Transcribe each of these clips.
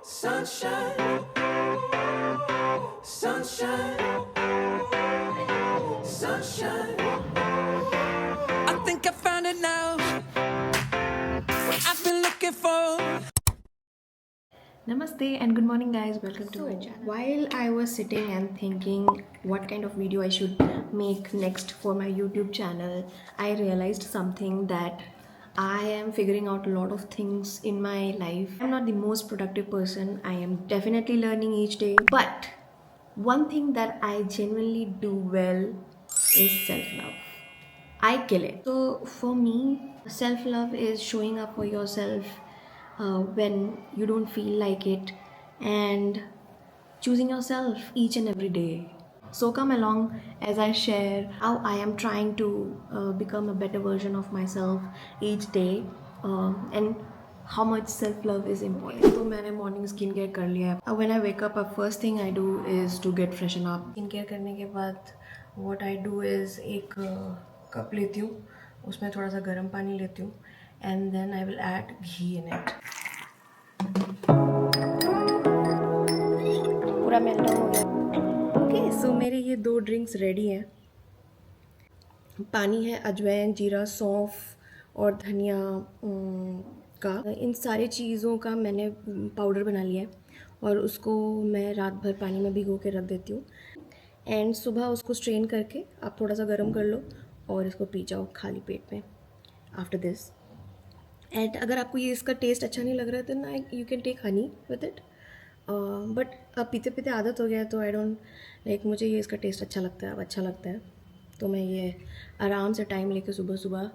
Sunshine, sunshine, sunshine. I think I found it now. What I've been looking for. Namaste and good morning guys, welcome to my channel. While I was sitting and thinking what kind of video I should make next for my YouTube channel, I realized something that I am figuring out a lot of things in my life. I'm not the most productive person. I am definitely learning each day, but one thing that I genuinely do well is self-love. I kill it. So for me, self love is showing up for yourself when you don't feel like it and choosing yourself each and every day. So come along as I share how I am trying to become a better version of myself each day and how much self love is important. तो मैंने morning skin care कर लिया है. When I wake up, first thing I do is to get freshen up. Skin care करने के बाद what I do is एक cup लेती हूँ, उसमें थोड़ा सा गर्म पानी लेती हूँ and then I will add ghee in it. पूरा मेल्ट हो गया. ओके सो मेरे ये 2 ड्रिंक्स रेडी हैं. पानी है, अजवाइन, जीरा, सौंफ और धनिया का. इन सारी चीज़ों का मैंने पाउडर बना लिया है और उसको मैं रात भर पानी में भिगो के रख देती हूँ एंड सुबह उसको स्ट्रेन करके आप थोड़ा सा गर्म कर लो और इसको पी जाओ खाली पेट में आफ्टर दिस. एंड अगर आपको ये इसका टेस्ट अच्छा नहीं लग रहा है तो you can take honey with it, but अब पीते पीते आदत हो गया है तो आई डोंट लाइक, मुझे ये इसका टेस्ट अच्छा लगता है, अब अच्छा लगता है तो मैं ये आराम से टाइम लेके सुबह सुबह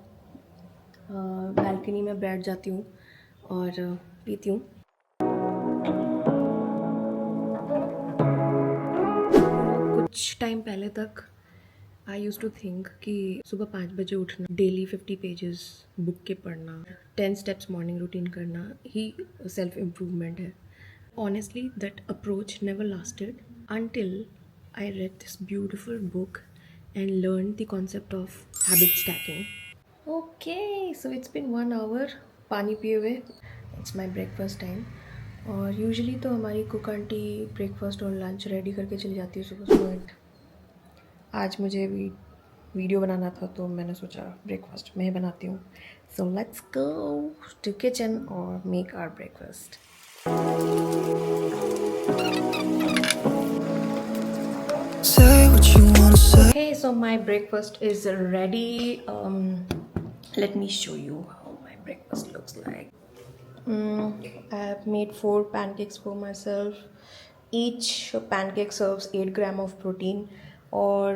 बालकनी में बैठ जाती हूँ और पीती हूँ. कुछ टाइम पहले तक आई यूज़ टू थिंक कि सुबह 5 बजे उठना, डेली 50 पेजेस बुक के पढ़ना, 10 स्टेप्स मॉर्निंग रूटीन करना ही सेल्फ इम्प्रूवमेंट है. Honestly, that approach never lasted until I read this beautiful book and learned the concept of habit stacking. Okay, so it's been 1 hour पानी पिए हुए. It's my breakfast time. और usually तो हमारी cook aunty breakfast और lunch ready करके चली जाती है सुबह सुबह. आज मुझे भी वीडियो बनाना था तो मैंने सोचा ब्रेकफास्ट मैं बनाती हूँ. So let's go to kitchen और make our breakfast. Say what you wanna say. Okay, so my breakfast is ready. Let me show you how my breakfast looks like. I have made 4 pancakes for myself. Each pancake serves 8 gram of protein or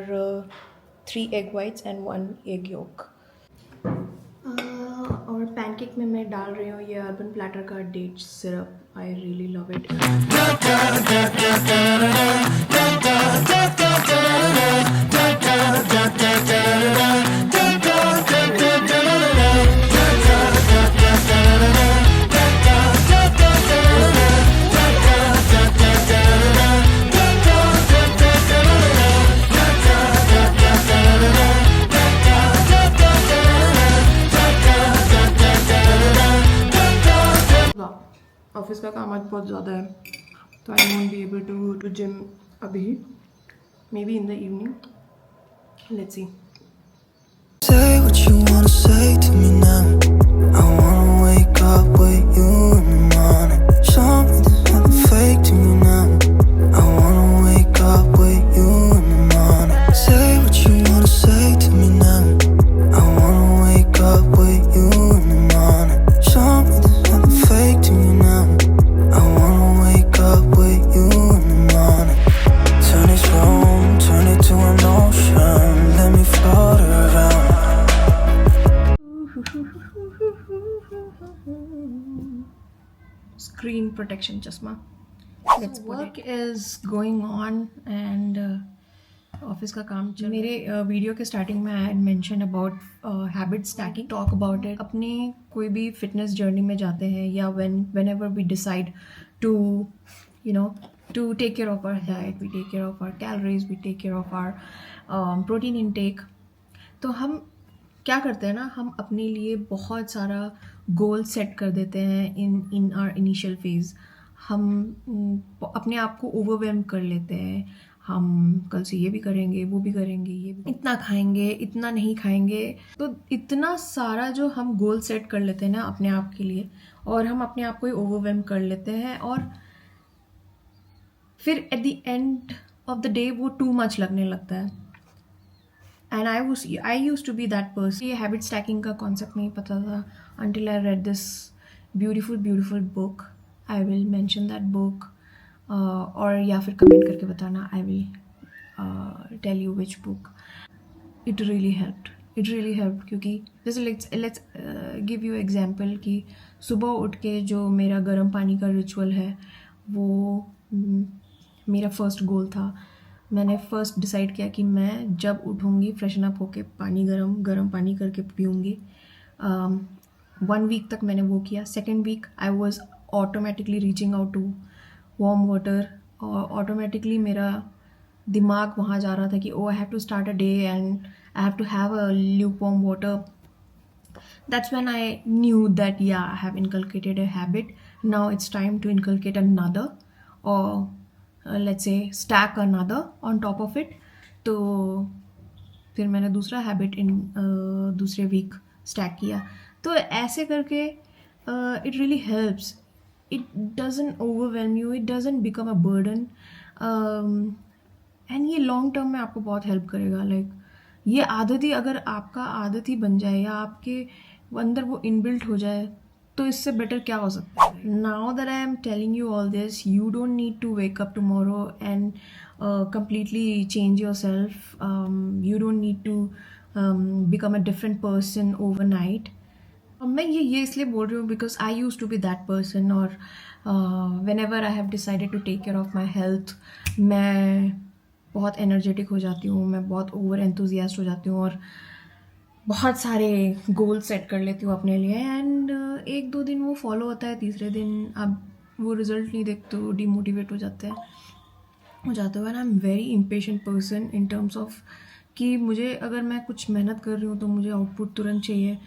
3 egg whites and 1 egg yolk. और pancake में मैं डाल रही हूँ ये urban platter का date syrup. I really love it. Office का काम आज बहुत ज़्यादा है तो I won't be able to go to gym अभी. May be in the evening, let's see. Say what you wanna say to me now. I wanna wake up with you in the morning. Show me there's nothing fake to me now. I wanna wake up with you in the morning. Say what you wanna say to me now. I wanna wake up with you in the morning. Show me there's nothing fake to me now. I wanna wake up with you in the morning. Turn this room, turn it to an ocean. Let me float around. Screen protection chasma. Let's work is going on and office का काम चल. मेरे video के starting में I mention about habit stacking. Talk about it. अपने कोई भी fitness journey में जाते हैं या whenever we decide to to take care of our diet, we take care of our calories, we take care of our protein intake. तो हम क्या करते हैं ना, हम अपने लिए बहुत सारा गोल सेट कर देते हैं इन आवर इनिशियल फेज़. अपने आप को ओवरवेल्म कर लेते हैं। हम कल से ये भी करेंगे, वो भी करेंगे, ये भी, इतना खाएंगे, इतना नहीं खाएंगे। तो इतना सारा जो हम गोल सेट कर लेते हैं ना अपने आप के लिए, और हम अपने आप को ही ओवरवेल्म कर लेते हैं, और फिर at the end of the day वो टू मच लगने लगता है। And I use to be that person. ये हैबिट स्टैकिंग का कॉन्सेप्ट नहीं पता था until I read this beautiful book. I will mention that book, और या फिर कमेंट करके बताना, I will tell you which book. It really helped क्योंकि जैसे let's give you example कि सुबह उठ के जो मेरा गर्म पानी का रिचुअल है वो मेरा फर्स्ट गोल था। मैंने फर्स्ट डिसाइड किया कि मैं जब उठूँगी फ्रेशन अप होके पानी गर्म पानी करके पीऊँगी। 1 वीक तक मैंने वो किया। Second week I was automatically reaching out to warm water, और ऑटोमेटिकली मेरा दिमाग वहाँ जा रहा था कि oh I have to start a day and I have to have a lukewarm water. That's when I knew that yeah, I have inculcated a habit. Now it's time to inculcate another, or let's say stack another on top of it. तो फिर मैंने दूसरा habit दूसरे week stack किया. तो ऐसे करके it really helps. It doesn't overwhelm you. It doesn't become a burden. And ये लॉन्ग टर्म में आपको बहुत हेल्प करेगा. लाइक ये आदत ही अगर आपका आदत ही बन जाए या आपके अंदर वो इनबिल्ट हो जाए तो इससे बेटर क्या हो सकता है. Now that I am telling you all this, you don't need to wake up tomorrow and completely change yourself. You don't need to become a different person overnight. मैं ये इसलिए बोल रही हूँ because I use to be that person. और whenever I have decided to take care of my health, मैं बहुत energetic हो जाती हूँ, मैं बहुत ओवर एंथुजियास्ट हो जाती हूँ और बहुत सारे गोल सेट कर लेती हूँ अपने लिए. एंड 1-2 दिन वो फॉलो होता है, तीसरे दिन आप वो रिजल्ट नहीं देखते हो, डिमोटिवेट हो जाते हो. And I am very impatient person in terms of कि मुझे अगर मैं कुछ मेहनत कर रही हूँ तो मुझे आउटपुट तुरंत चाहिए,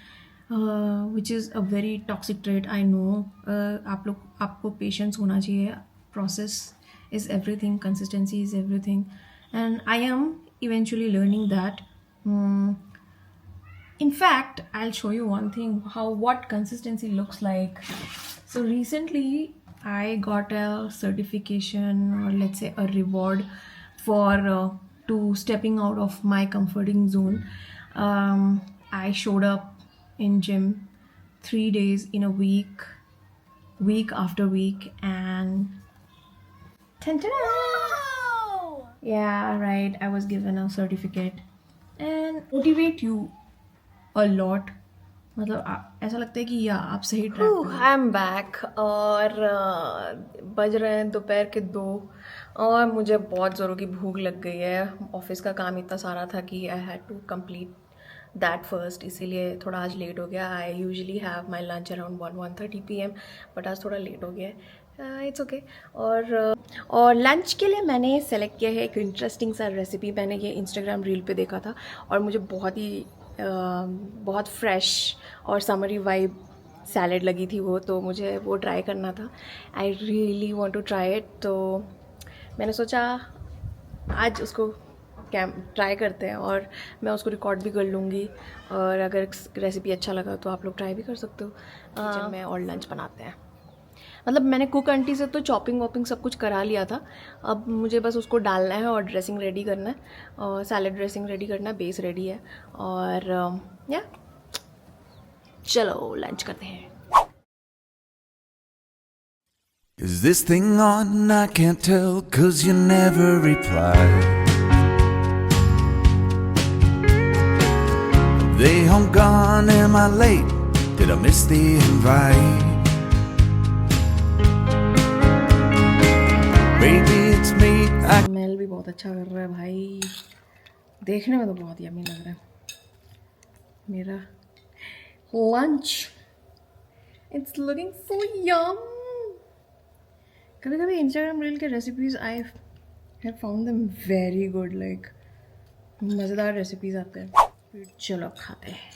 which is a very toxic trait. I know आपको पेशेंस होना चाहिए. Process is everything, consistency is everything, and I am eventually learning that. In fact, I'll show you one thing, what consistency looks like. So recently I got a certification, or let's say a reward for to stepping out of my comforting zone. I showed up in gym 3 days in a week after week, and yeah, right, I was given a certificate and motivate you a lot. मतलब ऐसा लगता है कि या आप सही track. I am back और बज रहे हैं दोपहर के 2 और मुझे बहुत ज़ोरों की भूख लग गई है. ऑफिस का काम इतना सारा था कि I had to complete that first, इसीलिए थोड़ा आज लेट हो गया. I usually have my lunch around 1-1:30 PM, but आज थोड़ा लेट हो गया है. It's okay. और लंच के लिए मैंने सेलेक्ट किया है एक इंटरेस्टिंग सा रेसिपी. मैंने ये इंस्टाग्राम रील पे देखा था और मुझे बहुत फ्रेश और समरी वाइब सैलड लगी थी वो, तो मुझे वो ट्राई करना था. I really want to try it. तो मैंने सोचा आज उसको ट्राई करते हैं और मैं उसको रिकॉर्ड भी कर लूँगी, और अगर रेसिपी अच्छा लगा तो आप लोग ट्राई भी कर सकते हो. किचन में और लंच बनाते हैं. मतलब मैंने कुक आंटी से तो चॉपिंग वॉपिंग सब कुछ करा लिया था. अब मुझे बस उसको डालना है और ड्रेसिंग रेडी करना है, और सैलड ड्रेसिंग रेडी करना है. बेस रेडी है और या चलो लंच करते हैं. Is this thing on? I can't tell 'cause you never reply. They home gone, am I late? Did I miss the invite? Maybe it's me. Smell भी बहुत अच्छा कर रहा है भाई, देखने में तो बहुत यम्मी लग रहा है. मेरा लंच, इट्स लुकिंग सो यम. कभी कभी इंस्टाग्राम रील के recipes I have found them very good. Like मज़ेदार रेसिपीज आते हैं. फिर चलो खाते हैं.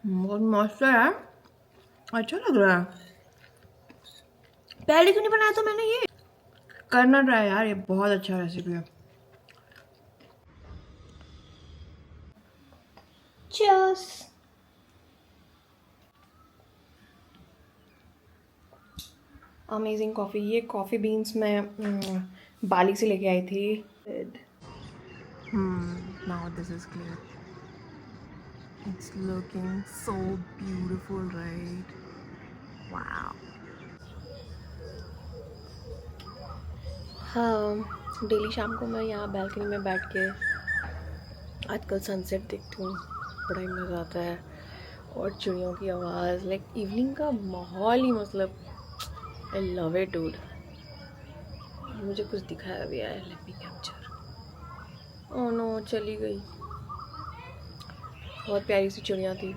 बहुत मस्त है यार, अच्छा लग रहा है। पहले क्यों नहीं बनाया था मैंने ये? करना ट्राई यार, ये बहुत अच्छा रेसिपी है। Cheers. Amazing coffee. ये कॉफ़ी बीन्स मैं बाली से लेके आई थी। Now this is clear. It's looking so beautiful, right? Wow. हाँ, डेली शाम को मैं यहाँ बैल्कनी में बैठ के आजकल सनसेट देखती हूँ, बड़ा ही मज़ा आता है। और चिड़ियों की आवाज़, लाइक इवनिंग का माहौल ही, मतलब आई लव इट डूड। मुझे कुछ दिखाया भी है, let me capture. Oh no, चली गई। बहुत प्यारी सी चिड़िया थी।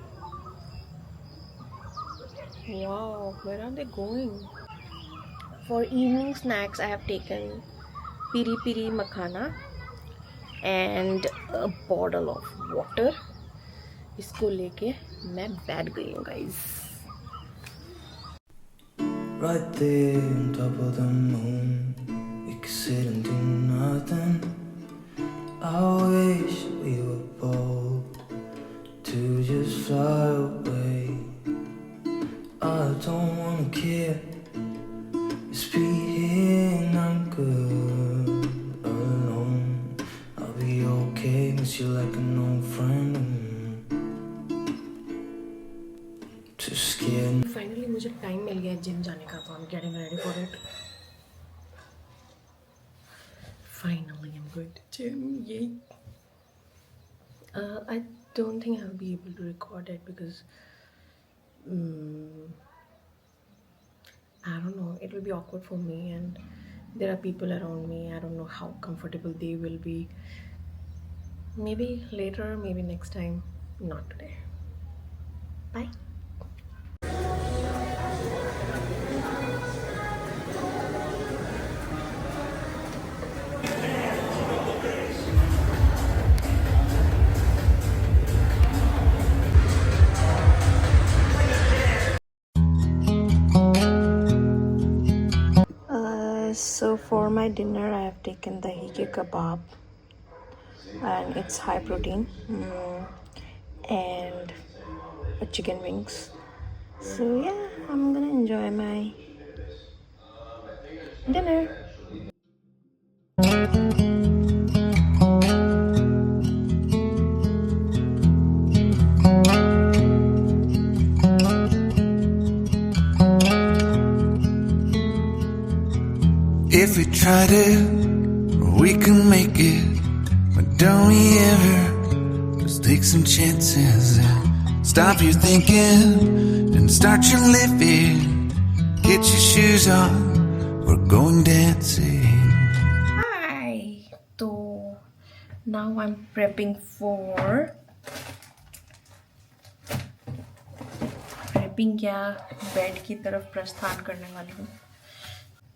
Wow, where are they going? For evening snacks I have taken piri piri makhana and a bottle of water. इसको लेके मैं बैठ गई हूँ guys. Right there on top of the moon, we could sit and do nothing. I wish we were bold to just fly away. I don't wanna care, just be here and I'm good alone. I'll be okay, miss you like an old friend. Too scared. Finally मुझे time मिल गया gym जाने का, तो I am getting ready for it. Finally I am going to gym. ये I don't think I will be able to record it because I don't know, it will be awkward for me and there are people around me. I don't know how comfortable they will be. Maybe later, maybe next time, not today. Bye. So for my dinner I have taken dahi ke kebab and it's high protein, and chicken wings. So yeah, I'm gonna enjoy my dinner. If we tried it, we can make it. But don't we ever just take some chances and stop your thinking and start your living? Get your shoes on, we're going dancing. Hi. So now I'm prepping क्या bed की तरफ प्रस्थान करने वाली हूँ।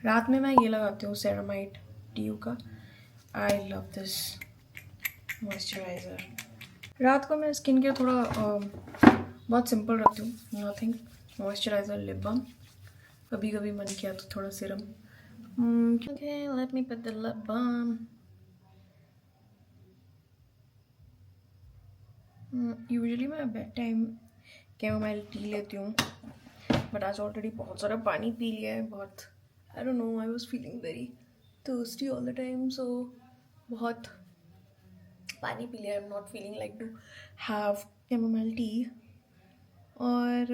रात में मैं ये लगाती हूँ सेरामाइड डीयू का। I love this moisturiser. रात को मैं स्किन केयर थोड़ा बहुत सिंपल रखती हूँ, नथिंग, मॉइस्चराइज़र, लिप बाम, कभी कभी मन किया तो थोड़ा serum. Okay, let me put the lip balm. Usually मैं बेड टाइम कैमोमाइल टी लेती हूँ, बट आज ऑलरेडी बहुत सारा पानी पी लिया है। बहुत, I don't know, I was feeling very thirsty all the time, so बहुत पानी पी लिया। I'm not feeling like to have chamomile tea. और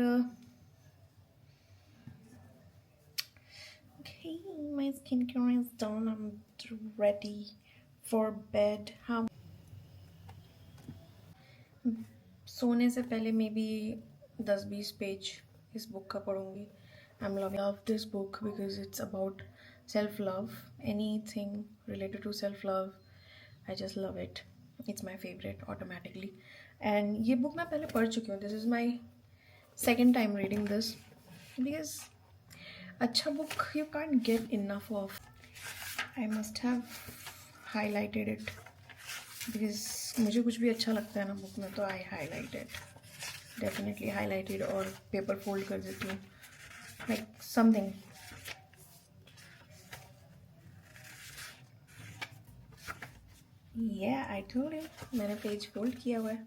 okay, my skincare is done. I'm ready for bed. How? सोने से पहले may be 10-20 page इस book का पढ़ूंगी। I love this book because it's about self-love. Anything related to self-love, I just love it. It's my favorite automatically. And ये book मैं पहले पढ़ चुकी हूँ. This is my second time reading this because अच्छा book you can't get enough of. I must have highlighted it because मुझे कुछ भी अच्छा लगता है ना book में, तो I highlight it. Definitely highlighted और पेपर फोल्ड कर देती हूँ, like something. Yeah, I told you. मैंने पेज फोल्ड किया हुआ है.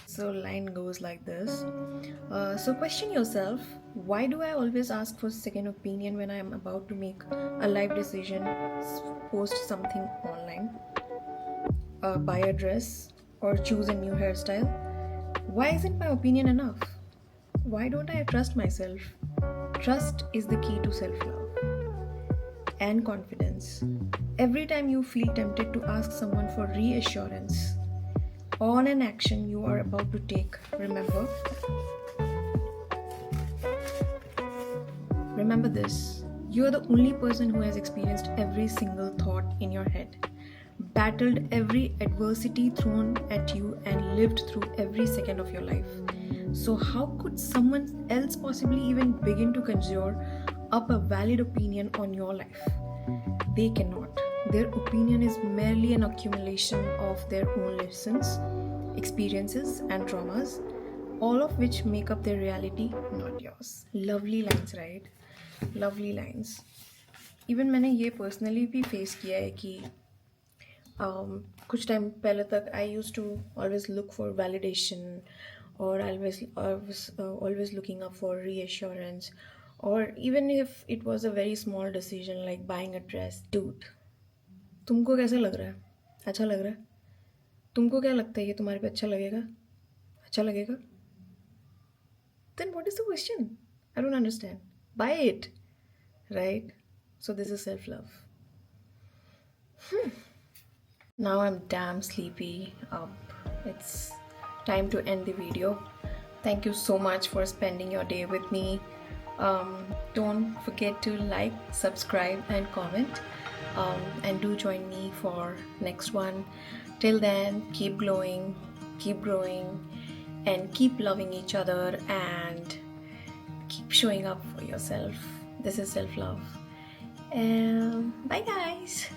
So line goes like this. So question yourself, why do I always ask for second opinion when I am about to make a life decision, post something online, buy a dress, or choose a new hairstyle? Why isn't my opinion enough? Why don't I trust myself? Trust is the key to self-love and confidence. Every time you feel tempted to ask someone for reassurance on an action you are about to take, remember this. You are the only person who has experienced every single thought in your head, battled every adversity thrown at you, and lived through every second of your life. So how could someone else possibly even begin to conjure up a valid opinion on your life? They cannot. Their opinion is merely an accumulation of their own lessons, experiences, and traumas, all of which make up their reality, not yours. Lovely lines, right? Lovely lines. Even मैंने ये personally भी face किया है कि कुछ time पहले तक I used to always look for validation, or I was always looking up for reassurance, or even if it was a very small decision like buying a dress. Dude, तुमको कैसा लग रहा है? अच्छा लग रहा है? तुमको क्या लगता है ये तुम्हारे पे अच्छा लगेगा? अच्छा लगेगा? Then what is the question? I don't understand. Buy it, right? So this is self-love. Now I'm damn sleepy. It's time to end the video. Thank you so much for spending your day with me. Don't forget to like, subscribe, and comment. And do join me for next one. Till then, keep glowing, keep growing, and keep loving each other, and keep showing up for yourself. This is self-love. Bye guys.